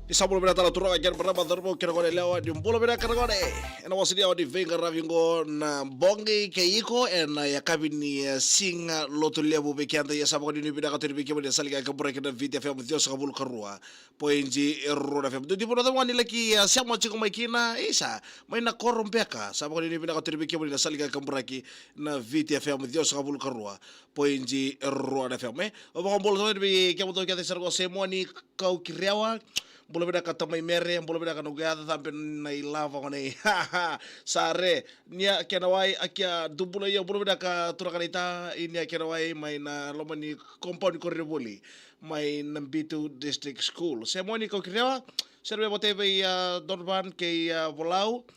Isabul bena tala turang akan bernama Darbo Kiragone lewa di Mbulo bena Kiragone. Ena wasidi awa di venga ravingo na bongi keiko ena ya kabini singa lotu lebu bekianta ya sabako di bena katiri bekiamo di saliga kabura kena video film Dios kabul karua. Poinji erro na film. Di bono tamani laki siamo chiko maikina isa maina korompeka sabako di bena katiri bekiamo di saliga kabura ki na video film Dios kabul karua. Poinji erro na film. Oba kambolo tamani bekiamo to kiata sargo semoni kau kiriawa. Bolo beda kata mai mere, bolo beda kanu gada sampai na ilava kone. Sare nia kenawai akia dubula ya bolo beda ka turakanita ini kenawai mai na lomani compound korreboli mai na B2 district school. Semoni kau kiriawa serve bote be Dorban ke Volau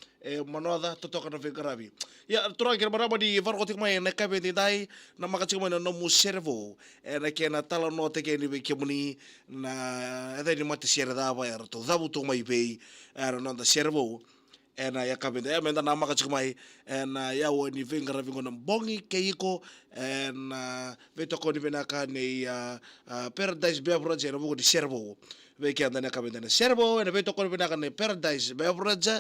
manoda totoka na vegarabi. Ya turang kira marama di vargotik mai na kabe di dai na makachik mai na mu servo na kena tala no te ke ni be kemuni na eda ni mate serda ba er to dabu to mai be er no da servo na ya kabe da menda na makachik mai na ya woni vengarabi ngona bongi keiko na veto ko ni benaka ni paradise beverage na bugo di servo ve ke andana kabe na servo na veto ko ni benaka ni paradise beverage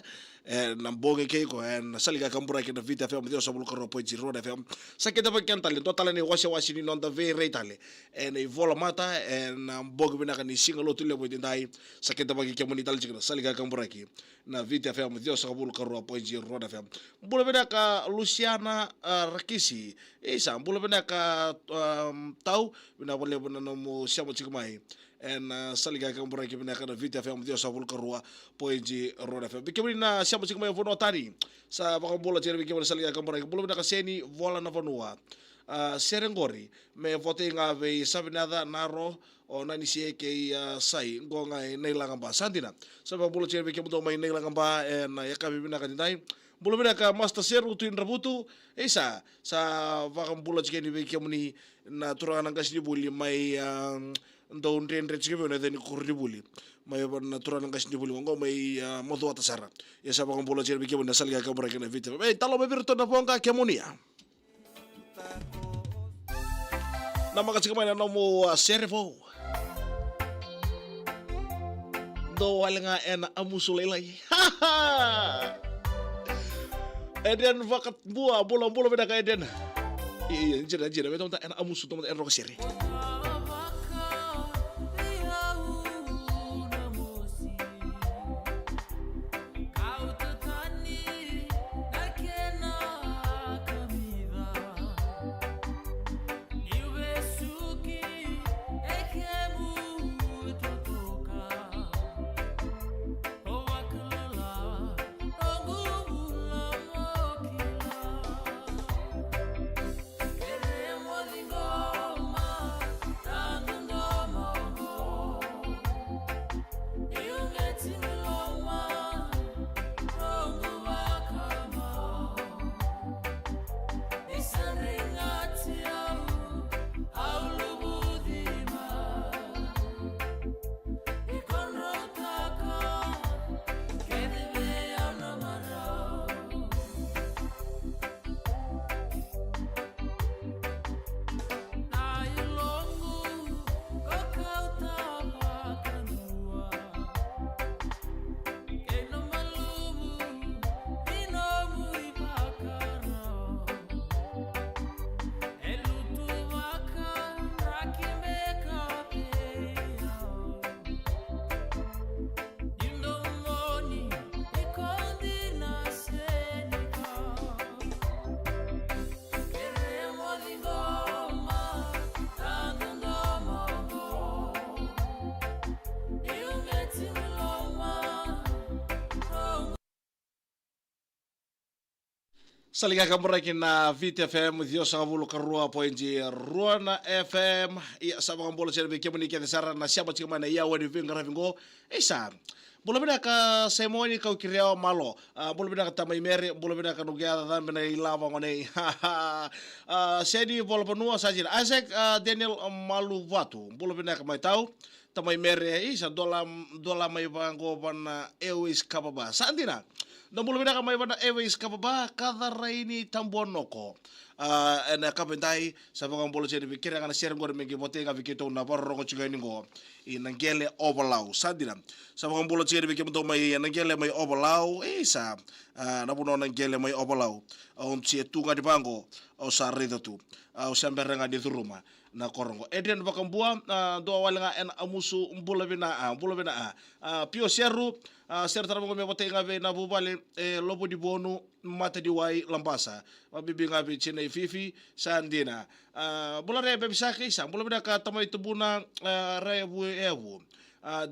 na bongi keiko na saliga kambura ke na vita FM Dios sabul karo po jiro na FM sakita pa kan tali to tala ni wasi ni nonda ve retale na ivola mata na bongi benaka ni singalo tule bo dindai sakita pa ke moni tali jikna saliga kambura ke na vita FM Dios sabul karo po jiro na FM bula benaka Luciana Rakisi isa bula benaka tau bina boleh bina nomu siamo cikmai saliga kambura ke benaka na vita FM Dios sabul karo po jiro na FM bikemni na siamo cikmai vono tari sa baka bola cere bikemni saliga kambura ke bula benaka seni vola na vanua Serengori me voting ave sabinada naro o nani sie ke sai ngonga nei langamba santina sa baka bola cere bikemni do mai nei langamba na yakabi benaka dai bula benaka master seru tuin rabutu isa sa baka bola cere bikemni na turana ngasni buli mai ndau ndendre chikebe na deni kurribuli mai na turana ngasni buli ngo mai modo atasara ya sa baka bola cere bikemni na salga kabura kena vita talo be virto na ponga kemonia na makachikama na nomo servo do walenga ena amusulelai Eden vakat buah bola beda ka Eden iya jira betul ena amusu to ena rokesere Saliga kambura kina Vita FM Dios sabulu karua poinji Ruana FM iya sabang bola cere bikemni kete sara na siapa cikma na iya wadi vinga ravingo isa bola beda ka semoni kau kiriao malo bola beda ka tamai mere bola beda ka nugia dan bena ilava ngone sedi bola penua sajir asek Daniel Malu Watu bola beda ka mai tau tamai mere isa dola mai bango ban ewis kababa santina na mbula bina kama ibana Airways kababa kada raini tambonoko na kapendai sabaga mbolo cheni bikira ngana share ngor mengi botenga bikito na barro chuga ningo inangele obalau sadira sabaga mbolo cheni bikito mai nangele mai obalau isa na buno nangele mai obalau on tie tunga di bango o sarredo tu o samberenga di turuma na korongo eden bakambua do walenga en amusu mbula bina pio seru ser tarabo me botenga be na bubale lobo di bonu mata di wai lambasa bibi ngabe chene fifi sandina bula rebe bisaki sa bula bina ka tamai tubuna rebu evu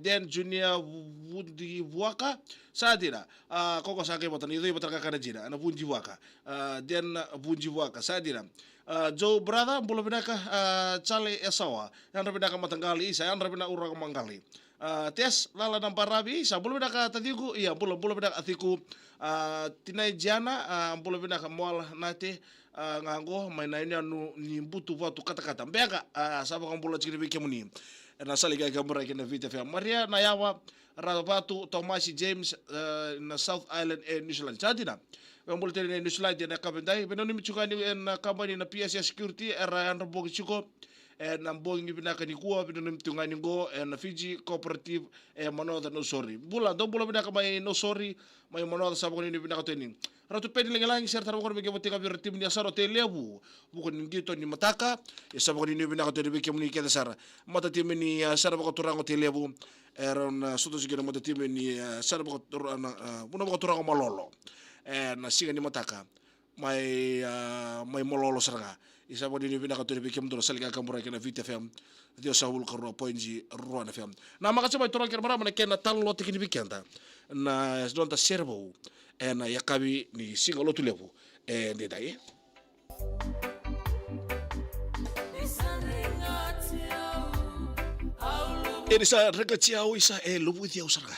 den junior wundi waka sadira koko sake botan itu botan ka jira na bunji waka den bunji waka sadira Joe brother bula bina ka chale esawa yang bina ka matanggali isa yang bina urang manggali tes lala namparabi sa bula bina ka tadiku iya bula bina atiku tinai jana bula bina ka moal nate ngango mainaini anu nimbutu watu kata-kata mbeka saba kambula chikiri bikemuni na saliga gambura kena vita fa Maria na yawa Rabatu Tomasi James na South Island New Zealand chatina kambula tele New Zealand na kabendai benoni michukani na company na PSS Security era and bogi chiko na mbongi binaka ni kuwa benoni mtungani ngo na Fiji Cooperative manoda no sorry bula do bula binaka mai no sorry mai manoda sabo ni binaka teni ratu pedi lengelangi ser tarbo korbe kemo tika bir tim ni asaro telebu bukan ngito ni mataka ya sabo ni binaka teni be kemo ni keda sara mata tim ni sara ko turango telebu eron suto sigena mata tim ni sara ko turana buna ko turango malolo na siga ni mataka mai mololo sarga isa bo ni binaka teni be kemo do salga kamura kena vita fm dio saul ko poinji ruana fm na makasi mai turang kermara mana kena tallo tikini bikenda na donta servo na yakabi ni singa lotu levu de dai Elisa regaciau isa lubu dia usarga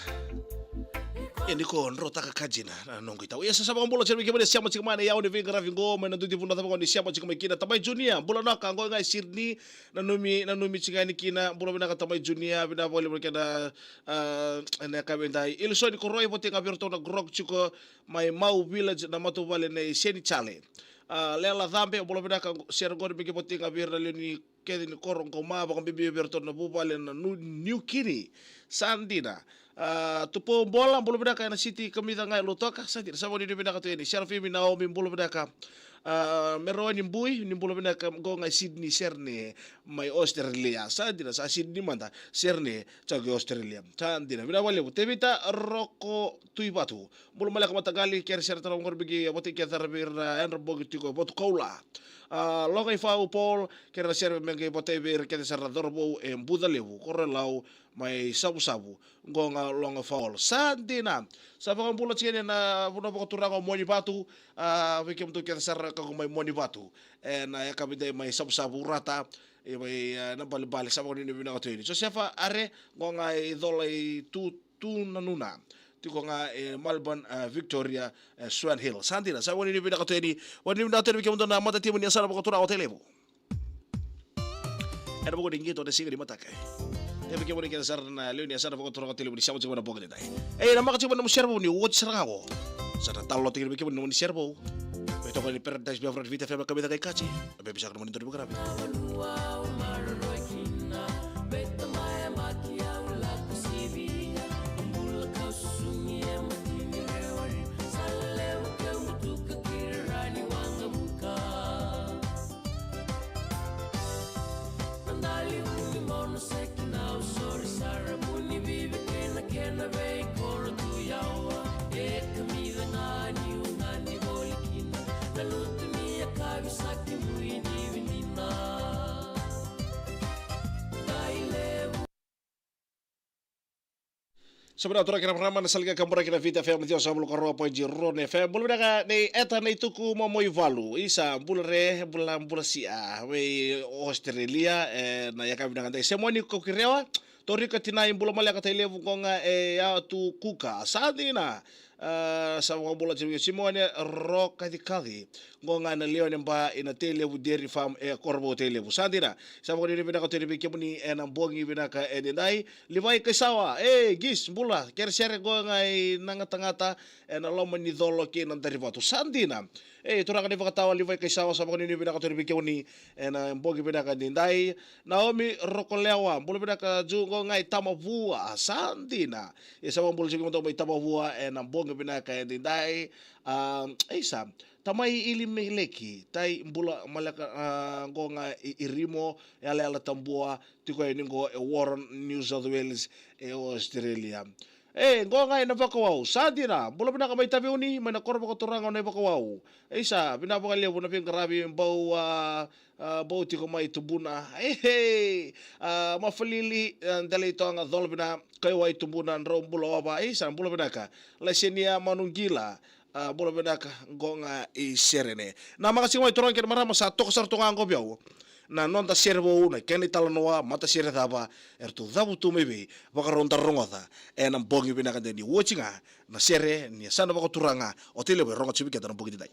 ini ko nrota ka kajina nongo ita ya sasa bambola cerbi kemane siamo cikmane ya oni vinga ravingo mena duti funda tapa ni siamo cikmane kina tamai junia bola na kango ngai sirni na numi cikani kina bola bina ka tamai junia bina bole berkeda na kabendai ilso ni koroi bote ngabirto na grok ciko mai mau village na matu vale nei seni chale lela dhambe bola bina ka sergor bigi bote ngabir ni kedi ni korong ko ma ba bibi berto na bubale na New Guinea sandina tupo bola bulu bedaka na city kamida ngai lotoka sa dir sa woni bedaka to ini sharfi mi na mi bulu bedaka mero ni bui ni bulu bedaka go ngai Sydney Serne mai Australia sa dir sa Sydney manda Serne chage Australia tandina bina wale tevita roko tuibatu bulu malaka matagali ker ser tara ngor bigi boti ker tarbir en bogi tiko bot koula logai fau Paul kera serve menge botei ver kete serra dorbo en budalevu korrelau mai sabu-sabu ngonga longa faul sandina sabang bulat sini na buna boko turang moni batu vikem tu kete serra ka mai moni batu na ya kabide mai sabu-sabu rata mai na bali sabang ni bina ka ini so siapa are ngonga idolai tu nanuna tiko nga Melbourne Victoria Swan Hill sandina sa wani ni bina ka ini wani bina ka vikem na mata timu ni asara boko turang hotelevu era boko dingi to de siga di mata kai Tapi kita boleh kita sarana leo ni asara boko turang hotelevu di siapa cuma boko dai na maka cuma serbo ni watch sarangao sarana talo tinggal bikem ni serbo beto ko ni Paradise Biafra Vita FM kami kay kachi abe bisa ka monitor bukan Sebenarnya orang kira pernah nasalga kamera kira Vita FM dia sabul karo apa jiro ne FM bulu daga ne eta ne tuku mo valu isa bulre bulan sia we Australia na ya kabina ngante semoni ko kirewa tori katina imbulu mala ka tele vukonga ya tu kuka sadina sa mga bulat simone ro kadi ngo nga na leon ba ina tele bu deri fam e korbo tele bu sandina sa mga ni binaka tele bi kemuni en ambongi binaka edinai livai kesawa gis bula ker sere go ngai nanga tangata en aloma ni dolo ke nan dari batu sandina turang ni pakatawa livai kesawa sa mga ni binaka tele bi kemuni en ambongi binaka edinai Naomi rokolewa bula binaka jungo ngai tamavua sandina isa mga bula sigong may tamavua en ambongi binaka edinai isa tamai ilimileki tai mbula malaka ngo nga irimo yale ala tambua tiko ngo Warren New South Wales Australia ngo nga ina bakawau sadina bula bina kamay tabi uni mana korba ko turanga na bakawau isa binabakalia buna ping karabi bau bau tiko mai tubuna mafalili dali to nga dol bina kayo ay tubuna ro bula ba isa bula bina ka lesenia manunggila bola benaka gonga I serene na makasih mai turang kena marama sa tok sar tonga ngo biau na nonta servo una keni talanoa mata sere daba ertu dabu tu mebe baka ronta rongota enam bongi benaka deni watchinga na sere ni sana baka turanga otile be ronga chibi kita nampoki dai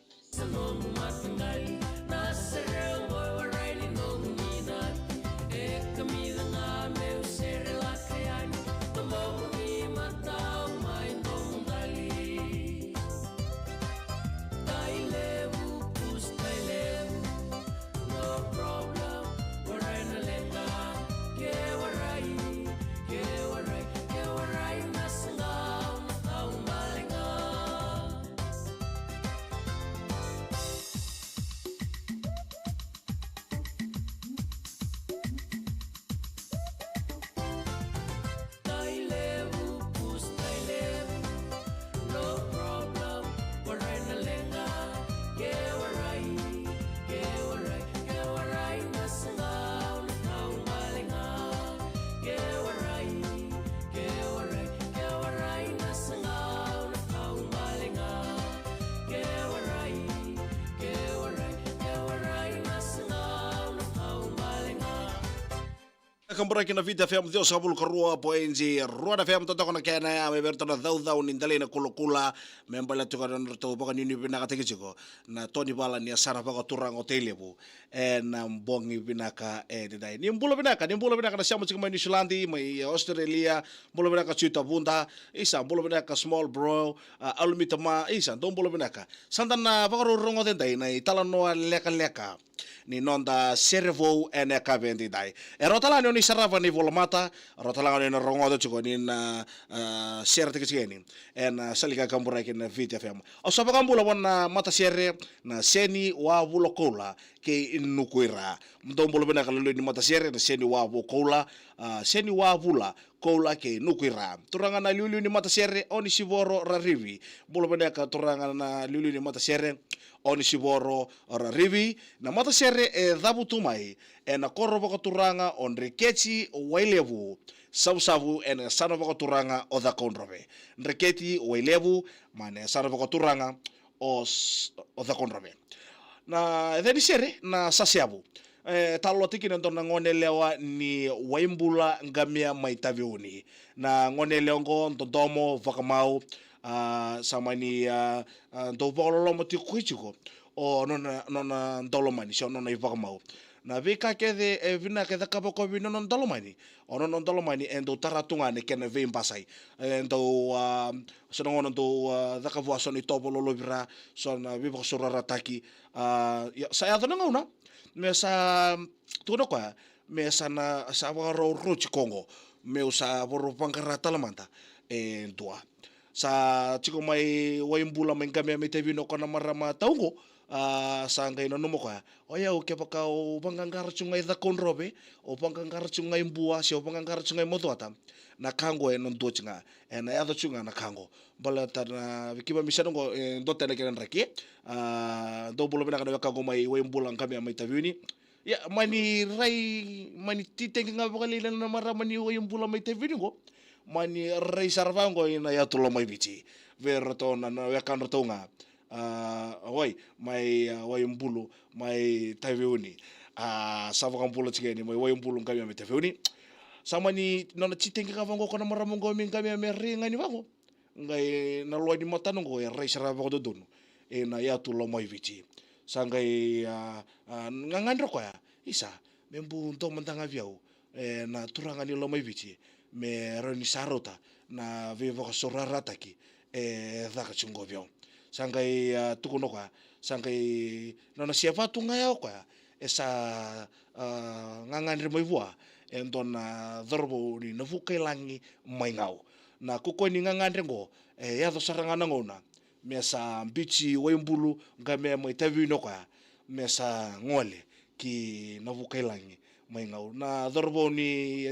Kambura kina Vita FM Deus kabul karua poenji ruada FM toto kona kena ya meberto na dau nindale na kulukula membala tuka na to baka nini binaka tegejiko na Tony Bala ni asara baka turang hotel bu na bongi binaka didai ni mbulo binaka na siamo chika mai New Zealand mai Australia mbulo binaka chuta bunda isa mbulo binaka small bro alumitama isa don mbulo binaka santana baka rongo dendai na italano leka ni nonda servo ene kavendi dai erotala ni sarava ni volmata rotala ni rongodo chuko ni na serte kiseni en salika kambura kin Vita FM o sapa kambula wana mata sere na seni wa vulokola ke inukuira mdombo lobena kalolo ni mata sere na seni wa vulokola seni wa vula kola ke nukuira turanga na liulu ni mata sere oni sivoro rarivi bolo bena ka turanga na liulu ni mata sere oni sivoro rarivi na mata sere dabu tumai na korro baka turanga on riketi wailevu sabu en sana baka turanga o da konrobe riketi wailevu mane sana baka turanga o da konrobe na edeni sere na sasiabu talo tiki na tona ngone lewa ni waimbula ngamia maitaviuni na ngone leongo ntodomo vakamau sama ni ndo polo mo tikuichiko o nona ndolomani so nona vakamau na vika kede vina kede kapoko vino non dolomani o non dolomani endo taratunga ne kene ve impasai endo sonongo ndo dakavu soni topolo lobira sona vivo sorara taki saya tona ngona mesa tuno kwa mesa na sa waro rochi Kongo me usa boro pangkara talamanta tua sa chiko mai waimbula mengkame metevino kona marama taungo sa ngai no mo kwa oya o ke paka o pangangara chungai da konrobe o pangangara chungai mbua si o pangangara chungai motoata na kango e non dochinga na ya chunga na kango bala tana vikiba misano go dote na kenan raki do bolo bena kana kango mai waimbula ngame metevini ya mani rai mani titeng nga bakalilan na marama ni waimbula metevini go mani rai sarvango ina ya tulo mai bici verto na ya kan rotonga oi mai waimbulu mai taviuni savo kampulo chigeni mai waimbulu ngami metevuni sama ni nona chitengi kavango kona maramongo mingami ameringa ni wango ngai na loa ni matano ko e rai sara ko dono e na ya tu lo mai vici sangai ngangandro ko ya isa membu to mantanga viau e na turanga ni lo mai vici me roni sarota na vivo ko sorara taki e daka chungo viau sangai tukuno ka sangai nona siapa tu ngai ko ya esa ngangandre mai vua entona dorbo ni navukai langi mai ngau na kuko ni ngangandre ngo ya do saranga ngona mesa bichi wembulu ngame mai tavino ka mesa ngole ki navukai langi mai ngau na dorbo ni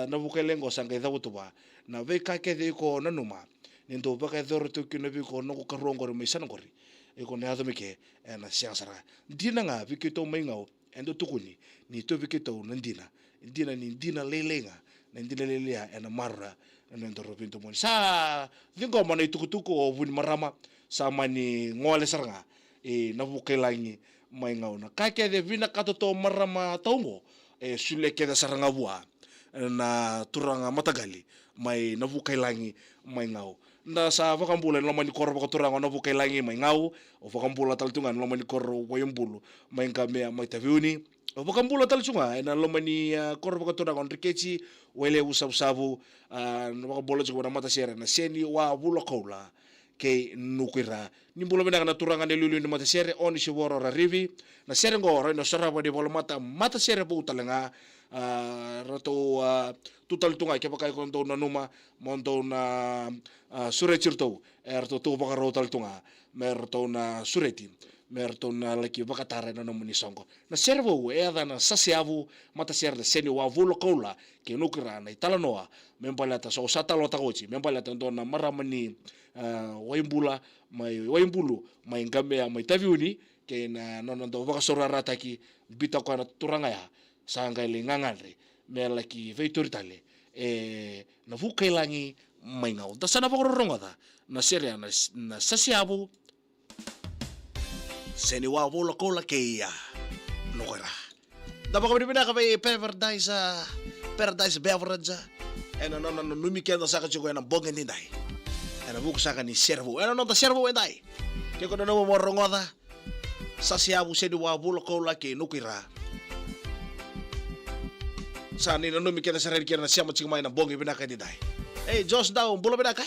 navukai lengo sangai davutuba na veka ke de ko nanuma nindo baka dor tu ki nabi ko no ka rongo mai sanangori e ko ne adomike na siasara dina nga vikito mai ngau endo tukuni ni to vikito nandina ni dina lelenga na dina lelea ena marra ena ndoro pinto mon sa vingo mana tukutuku o vun marama sa mani ngole saranga e na vukelangi mai ngau na kake de vina katoto marama taungo e sule ke da saranga bua na turanga matagali mai na vukelangi mai ngau na sa vakambula no mani korro ko turanga na vukelangi mai ngau o vakambula taltunga no mani korro wayembulu mai ngamea mai taviuni o vakambula taltunga ena lo mani korro ko turanga on rikechi wele usabu no vakambula ko na mata sere na seni wa bulokola ke nukira ni bolo bena na turanga ne lulu ni mata sere on si woro rivi na sere ngoro no saraba de bolo mata sere bu talenga rato tutal tunga ke pakai konto na numa monto na surechirto erto tu pakaro tal tunga merto na sureti merto na laki bakatare na nomuni songo na servo e ada na sasiavu mata sere seni wa bulokola ke nukira na italanoa mempalata so satalo tagochi mempalata na maramani waimbula waimbulu mai ngamea mai taviuni ke na nono do vakasora taki bita ko na turanga ya sanga le ngangare me laki veitoritale na vukailangi mai ngau da sana vakororonga da na seria na sasiabu seni wa vola kola ke ya nokera da bakabina ka be paradise beverage ena nono numikenda saka chiko ena bongen dai ena vuku saka ni servo ena nota servo endai ke kono no morongoda sasiabu sedi wa vola kola ke nokira sani no mi kena sarer kena siama chingmai na bongi bina ka dai Jos daw bulo bina ka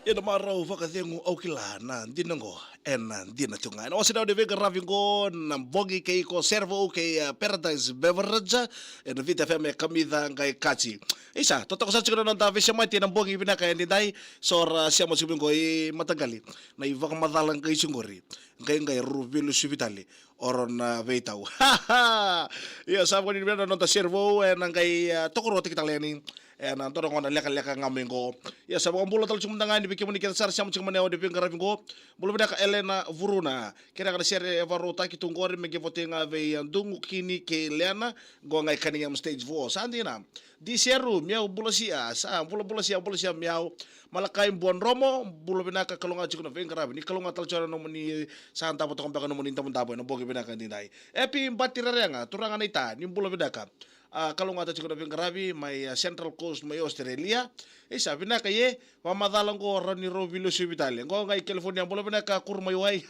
Ina marau whakathengu au ki la na ndinango e na ndina tunga. Ina wasina o de vega ravingo na mbongi ke iko servo ke Paradise Beverage e na Vita FM kamida ngai kachi. Isa, totoko sa chikona nanda vesha maiti na mbongi vina kaya nindai sor siamo chibingo i matagali na i waka madalang kai singori. Ngai rubilu subitali oron veitau. Iya, sabi ko ni vina nanda servo e na ngai tokoro tikita leni na todo ngona leka ngamengo ya sabu mbulo tal cum dangani biki muni kita sar siamo cum maneo de pinga ravingo bulo beda ka Elena Vuruna kira kana sere evarota ki tungori mege votenga ve ndungu kini ke Lena go ngai kaninga stage 4 sandina di seru miau bulo sia sa bulo sia miau malakai bon romo bulo beda ka kalonga cikuna venga ravini kalonga tal cora no muni santa potong baka no muni tamu no boge beda ka ndai epi mbatirenga turanga ita ni bulo beda ka kalau ngata cikuna pingkarabi mai Central Coast mai Australia isa bina kaye wa madalang ko rani robilo subitale ngo ngai California bolo bina ka kurmai wai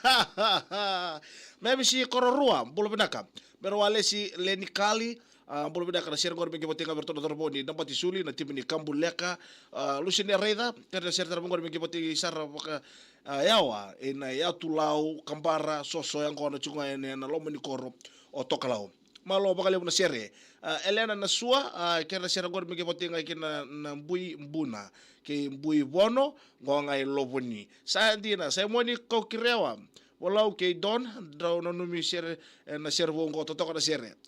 maybe si kororua bolo bina ka pero wale si Leni Kali bolo bina ka na sergor bigi botinga berto dorbo ni dapat isuli na timini kambuleka lusine reida kada ser tarbongor bigi boti sar ka yawa ina ya tulau kambara soso yang kono cunga ene na lomoni koro o tokalao malo bakal na sere Elena na sua kera sere gor mege potinga kina na bui mbuna ke bui bono ngonga loboni sa dina sa moni ko kirewa walau ke don do no numi sere na servo ngo toto na sere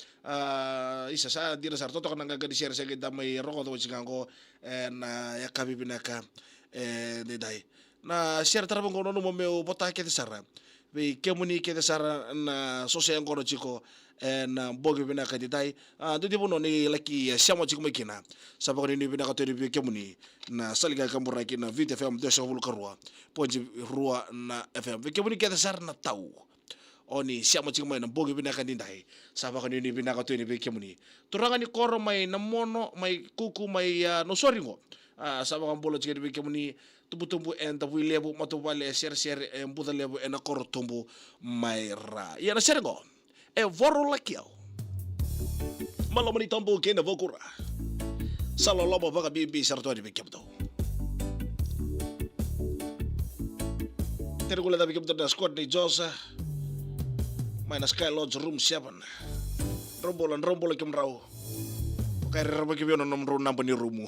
isa sa dina sar toto na ngaga di sere sa gida mai roko to chikango na yakabi binaka de dai na sere tarabo ngono no meu bota ke sara be kemuni ke sara na sosial ngono chiko na bogi bina ka ditai do dibono ni laki siamo chiko makina sabako ni bina ka to bi kemuni na saliga kambura kina Vita FM de sovul karua ponji rua na FM be kemuni ke sar na tau oni siamo chiko mai na bogi bina ka ditai sabako ni bina ka to ni bi kemuni turanga ni koro mai na mono mai kuku mai no soringo sabako bolo chiko bi kemuni tumbu en tabu lebu matubale ser embuda lebu en koro tumbu mai ra ya na sergo e voro lakiau malamani tambo kena vokura salo lobo baka bibi sarto di bikemto tergula da bikemto da squad ni Josa mai na Sky Lodge room 7 rombolan kemrau kai rerba kibiono nomro nampani rumu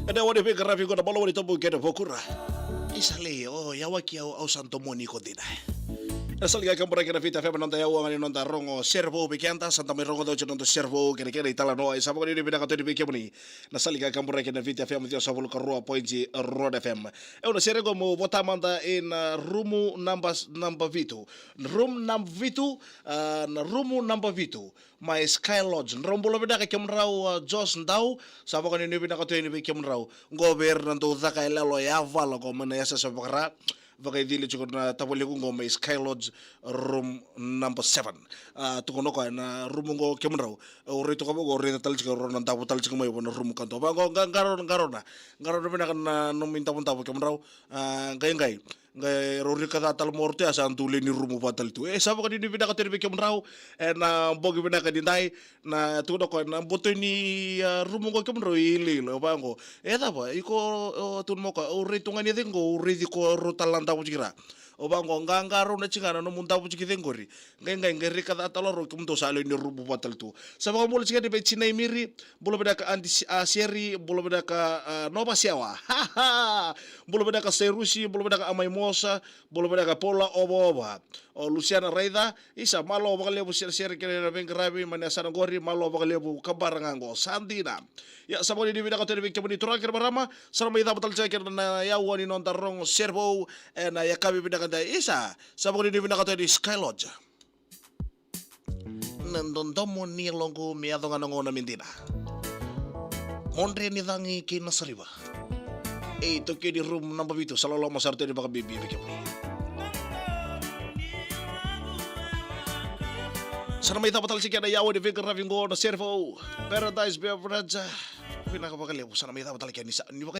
Ene wani vinga ravi ngona bolo wani tobu kena vokura. Isale yawaki au santo moniko dina. Nasalga kambura kena vita fema nonta yawa mani nonta rongo servo pikanta santa mai rongo dojo nonta servo kena kena itala no isa pokoni bina kato di pikemuni. Nasalga kambura kena vita fema tio sabulu karua pointi roda fem. Una serego mo votamanda in rumu number vitu. Room number vitu na rumu number vitu. My Sky Lodge. Nrombolo bina ka kemrau Jos ndau sa pokoni bina kato ni pikemrau. Ngober nanto zaka elalo ya vala ko mana yasa sa pakara. Vakai dili cukup na tapoli ko may Sky Lodge room number 7. Tukono ko na room ko kemrau. Ori to ko ori tal chika ro nan tapo tal chika may na room kanto. Ba ko garon bina kan no minta pun tapo kemrau. Gay rori kata tal morte asa antuli ni room patal tu. Sabo ka dini bina ka terbi kemrau na bogi bina ka dintai na tukono ko na boto ni room ko kemrau ili lo ba ko. Tapa iko tun mo ka ori tungani dengo ori ko rotalan tapu cikira. Obango ngangaro na cikana no munta pu cikite ngori. Ngai kata taloro kumto salo ni rubu patal tu. Sama kamu boleh cikade be Cina miri, boleh beda ka anti seri, boleh beda ka Nova Siawa. Boleh beda ka Serusi, boleh beda ka Amai Mosa, boleh beda ka Pola Oba. O Luciana Raida, isa malo bakal lebu seri kene na bengkrabi mana sana gori malo bakal lebu kabarangango Sandina. Ya sama di beda ka tele bek kemuni turakir barama, sama ita batal cekir na ya wani non tarong servo na ya kabi beda ka isa sama di beda ka tele Sky Lodge. Nandondomo ni longo miado nga ngona mindina. Monre ni dangi kinasariba. Ito kini room number 7 salolo masarte ni baka bibi kemuni. Sana may tapatal si kaya yawa di Vingar Ravingo na servo Paradise Beverage. Pinakapakaliw sana may tapatal kaya ni